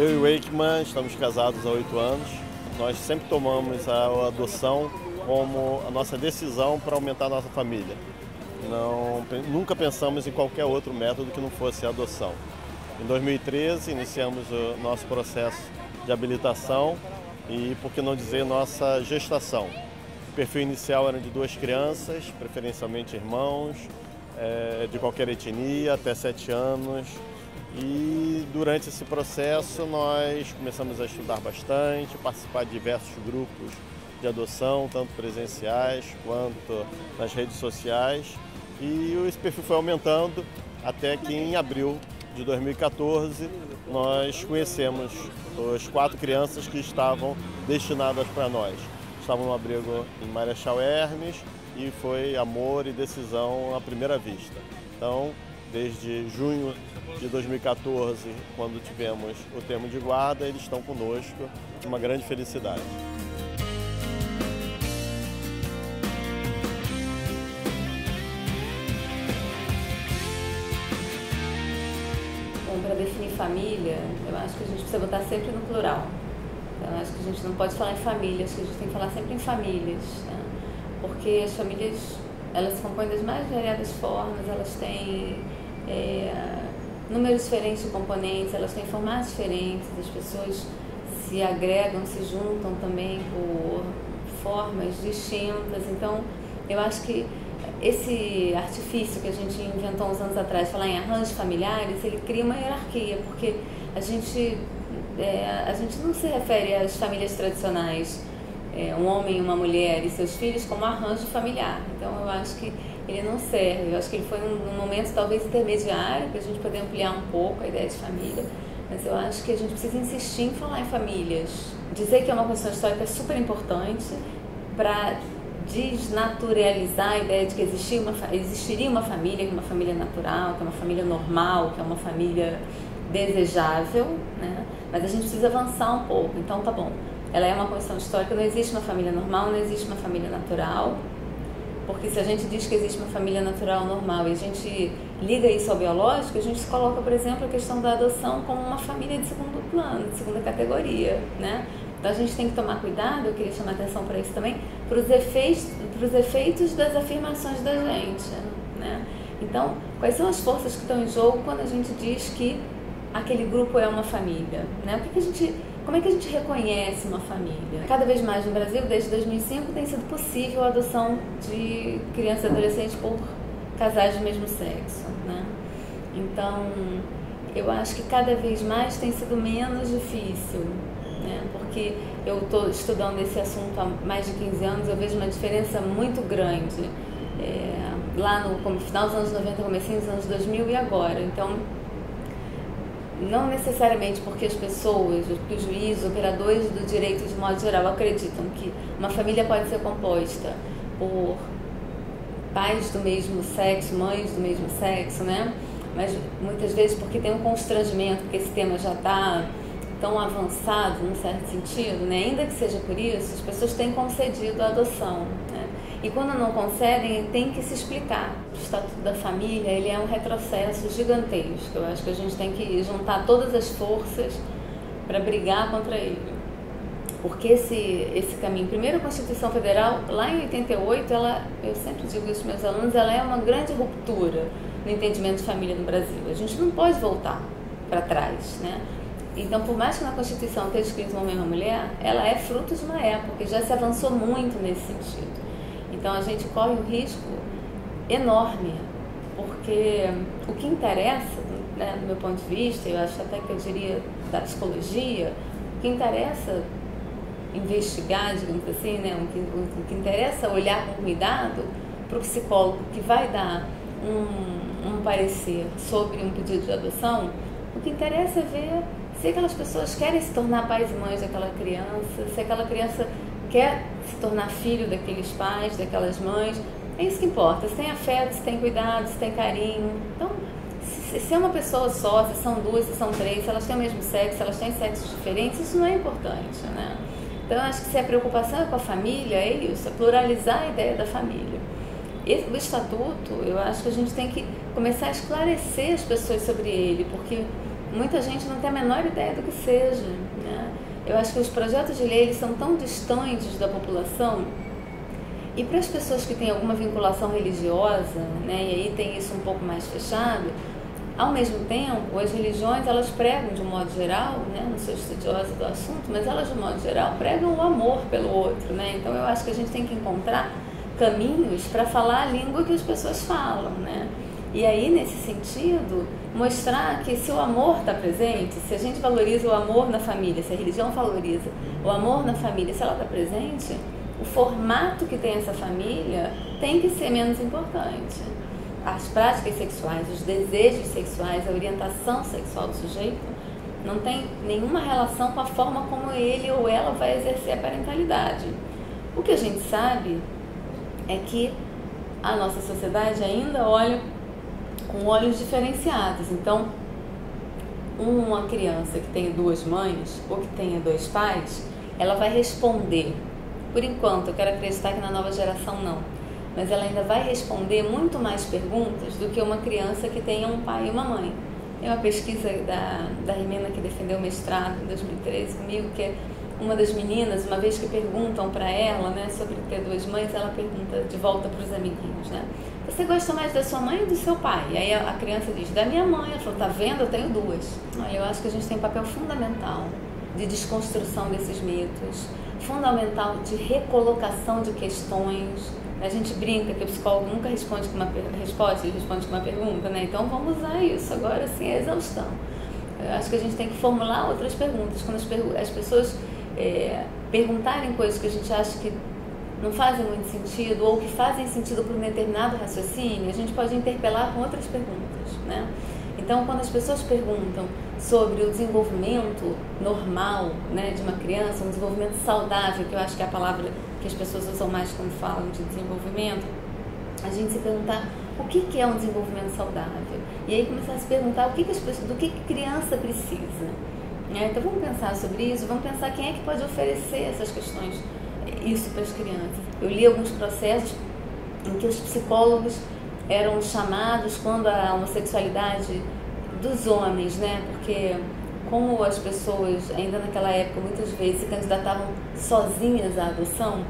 Eu e o Wakeman estamos casados há 8 anos. Nós sempre tomamos a adoção como a nossa decisão para aumentar a nossa família. Nunca pensamos em qualquer outro método que não fosse a adoção. Em 2013, iniciamos o nosso processo de habilitação e, por que não dizer, nossa gestação. O perfil inicial era de 2 crianças, preferencialmente irmãos, de qualquer etnia, até 7 anos. E durante esse processo nós começamos a estudar bastante, participar de diversos grupos de adoção, tanto presenciais quanto nas redes sociais. E esse perfil foi aumentando até que em abril de 2014 nós conhecemos as 4 crianças que estavam destinadas para nós. Estavam no abrigo em Marechal Hermes e foi amor e decisão à primeira vista. Então, desde junho de 2014, quando tivemos o termo de guarda, eles estão conosco, uma grande felicidade. Bom, para definir família, eu acho que a gente precisa botar sempre no plural. Eu acho que a gente não pode falar em famílias, que a gente tem que falar sempre em famílias, né? Porque as famílias, elas se compõem das mais variadas formas, elas têm números diferentes de componentes, elas têm formatos diferentes, as pessoas se agregam, se juntam também por formas distintas. Então, eu acho que esse artifício que a gente inventou uns anos atrás, falar em arranjos familiares, ele cria uma hierarquia, porque a gente não se refere às famílias tradicionais, um homem, uma mulher e seus filhos, como arranjo familiar. Então, eu acho que ele não serve. Eu acho que ele foi num momento talvez intermediário, para a gente poder ampliar um pouco a ideia de família, mas eu acho que a gente precisa insistir em falar em famílias. Dizer que é uma questão histórica é super importante para desnaturalizar a ideia de que existiria uma família, que é uma família natural, que é uma família normal, que é uma família desejável, né? Mas a gente precisa avançar um pouco. Então, tá bom, ela é uma questão histórica, não existe uma família normal, não existe uma família natural, porque se a gente diz que existe uma família natural normal e a gente liga isso ao biológico, a gente coloca, por exemplo, a questão da adoção como uma família de segundo plano, de segunda categoria, né? Então a gente tem que tomar cuidado, eu queria chamar a atenção para isso também, para os efeitos das afirmações da gente, né? Então, quais são as forças que estão em jogo quando a gente diz que aquele grupo é uma família, né? Como é que a gente reconhece uma família? Cada vez mais no Brasil, desde 2005, tem sido possível a adoção de crianças e adolescentes por casais do mesmo sexo, né? Então, eu acho que cada vez mais tem sido menos difícil, né? Porque eu estou estudando esse assunto há mais de 15 anos, eu vejo uma diferença muito grande lá no final dos anos 90, comecinho dos anos 2000 e agora. Então, não necessariamente porque as pessoas, os juízes, operadores do direito de modo geral acreditam que uma família pode ser composta por pais do mesmo sexo, mães do mesmo sexo, né? Mas muitas vezes porque tem um constrangimento, porque esse tema já está tão avançado, num certo sentido, né? Ainda que seja por isso, as pessoas têm concedido a adoção, né? E quando não concedem, tem que se explicar. O Estatuto da Família, ele é um retrocesso gigantesco. Eu acho que a gente tem que juntar todas as forças para brigar contra ele. Porque esse caminho... Primeiro, a Constituição Federal, lá em 88, eu sempre digo isso para os meus alunos, ela é uma grande ruptura no entendimento de família no Brasil. A gente não pode voltar para trás, né? Então, por mais que na Constituição esteja escrito homem e uma mulher, ela é fruto de uma época e já se avançou muito nesse sentido. Então, a gente corre um risco enorme, porque o que interessa, né, do meu ponto de vista, eu acho até que eu diria da psicologia, o que interessa investigar, digamos assim, né, o que interessa olhar com cuidado para o psicólogo que vai dar um parecer sobre um pedido de adoção, o que interessa é ver se aquelas pessoas querem se tornar pais e mães daquela criança, se aquela criança quer se tornar filho daqueles pais, daquelas mães. É isso que importa, se tem afeto, se tem cuidado, se tem carinho. Então, se é uma pessoa só, se são 2, se são 3, se elas têm o mesmo sexo, se elas têm sexos diferentes, isso não é importante, né? Então, eu acho que se a preocupação é com a família, é isso, é pluralizar a ideia da família. O Estatuto, eu acho que a gente tem que começar a esclarecer as pessoas sobre ele, porque muita gente não tem a menor ideia do que seja, né? Eu acho que os projetos de lei eles são tão distantes da população, e para as pessoas que têm alguma vinculação religiosa, né, e aí tem isso um pouco mais fechado, ao mesmo tempo, as religiões, elas pregam de um modo geral, né, não sou estudiosa do assunto, mas elas de um modo geral pregam o amor pelo outro, né? Então eu acho que a gente tem que encontrar caminhos para falar a língua que as pessoas falam, né? E aí, nesse sentido, mostrar que se o amor está presente, se a gente valoriza o amor na família, se a religião valoriza o amor na família, se ela está presente, o formato que tem essa família tem que ser menos importante. As práticas sexuais, os desejos sexuais, a orientação sexual do sujeito não tem nenhuma relação com a forma como ele ou ela vai exercer a parentalidade. O que a gente sabe é que a nossa sociedade ainda olha com olhos diferenciados. Então, uma criança que tenha duas mães ou que tenha dois pais, ela vai responder. Por enquanto, eu quero acreditar que na nova geração não, mas ela ainda vai responder muito mais perguntas do que uma criança que tenha um pai e uma mãe. Tem uma pesquisa da Rimena que defendeu o mestrado em 2013 comigo, que é uma das meninas, uma vez que perguntam para ela, né, sobre ter duas mães, ela pergunta de volta para os amiguinhos, né? Você gosta mais da sua mãe ou do seu pai? E aí a criança diz, da minha mãe. Ela falou, tá vendo? Eu tenho duas. Olha, eu acho que a gente tem um papel fundamental de desconstrução desses mitos, fundamental de recolocação de questões. A gente brinca que o psicólogo nunca responde com uma resposta, ele responde com uma pergunta, né? Então vamos usar isso agora, assim, a exaustão. Eu acho que a gente tem que formular outras perguntas. Quando as pessoas perguntarem coisas que a gente acha que não fazem muito sentido ou que fazem sentido para um determinado raciocínio, a gente pode interpelar com outras perguntas, né? Então, quando as pessoas perguntam sobre o desenvolvimento normal, né, de uma criança, um desenvolvimento saudável, que eu acho que é a palavra que as pessoas usam mais quando falam de desenvolvimento, a gente se perguntar o que é um desenvolvimento saudável. E aí começar a se perguntar do que criança precisa. Então vamos pensar sobre isso, vamos pensar quem é que pode oferecer essas questões, isso para as crianças. Eu li alguns processos em que os psicólogos eram chamados quando a homossexualidade dos homens, né? Porque como as pessoas ainda naquela época muitas vezes se candidatavam sozinhas à adoção,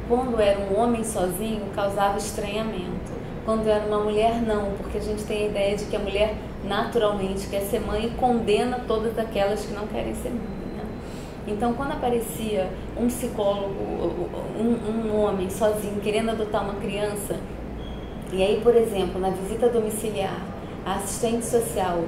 quando era um homem sozinho causava estranhamento. Quando era uma mulher, não, porque a gente tem a ideia de que a mulher naturalmente quer ser mãe e condena todas aquelas que não querem ser mãe, né? Então, quando aparecia um psicólogo, um homem sozinho querendo adotar uma criança, e aí, por exemplo, na visita domiciliar, a assistente social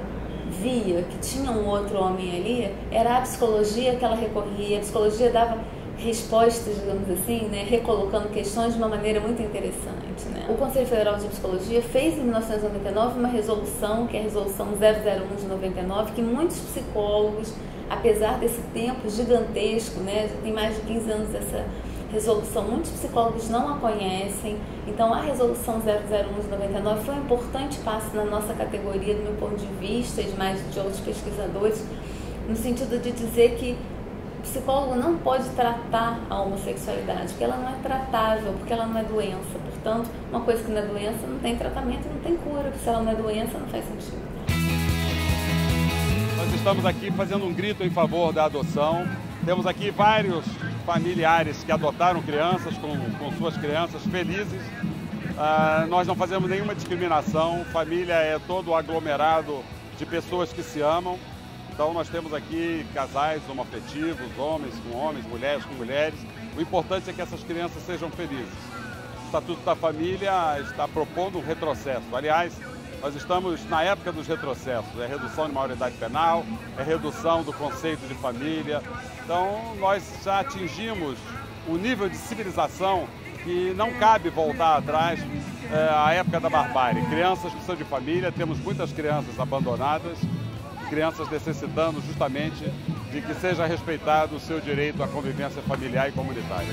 via que tinha um outro homem ali, era a psicologia que ela recorria, a psicologia dava respostas, digamos assim, né, recolocando questões de uma maneira muito interessante, né? O Conselho Federal de Psicologia fez em 1999 uma resolução, que é a resolução 001 de 99, que muitos psicólogos, apesar desse tempo gigantesco, né, já tem mais de 15 anos essa resolução, muitos psicólogos não a conhecem. Então a resolução 001 de 99 foi um importante passo na nossa categoria, do meu ponto de vista e de outros pesquisadores, no sentido de dizer que o psicólogo não pode tratar a homossexualidade, porque ela não é tratável, porque ela não é doença. Portanto, uma coisa que não é doença não tem tratamento, não tem cura, porque se ela não é doença não faz sentido. Nós estamos aqui fazendo um grito em favor da adoção. Temos aqui vários familiares que adotaram crianças, com suas crianças felizes. Nós não fazemos nenhuma discriminação, família é todo aglomerado de pessoas que se amam. Então nós temos aqui casais homoafetivos, homens com homens, mulheres com mulheres. O importante é que essas crianças sejam felizes. O Estatuto da Família está propondo um retrocesso. Aliás, nós estamos na época dos retrocessos. É redução de maioridade penal, é redução do conceito de família. Então nós já atingimos o nível de civilização que não cabe voltar atrás à época da barbárie. Crianças precisam de família, temos muitas crianças abandonadas, crianças necessitando justamente de que seja respeitado o seu direito à convivência familiar e comunitária.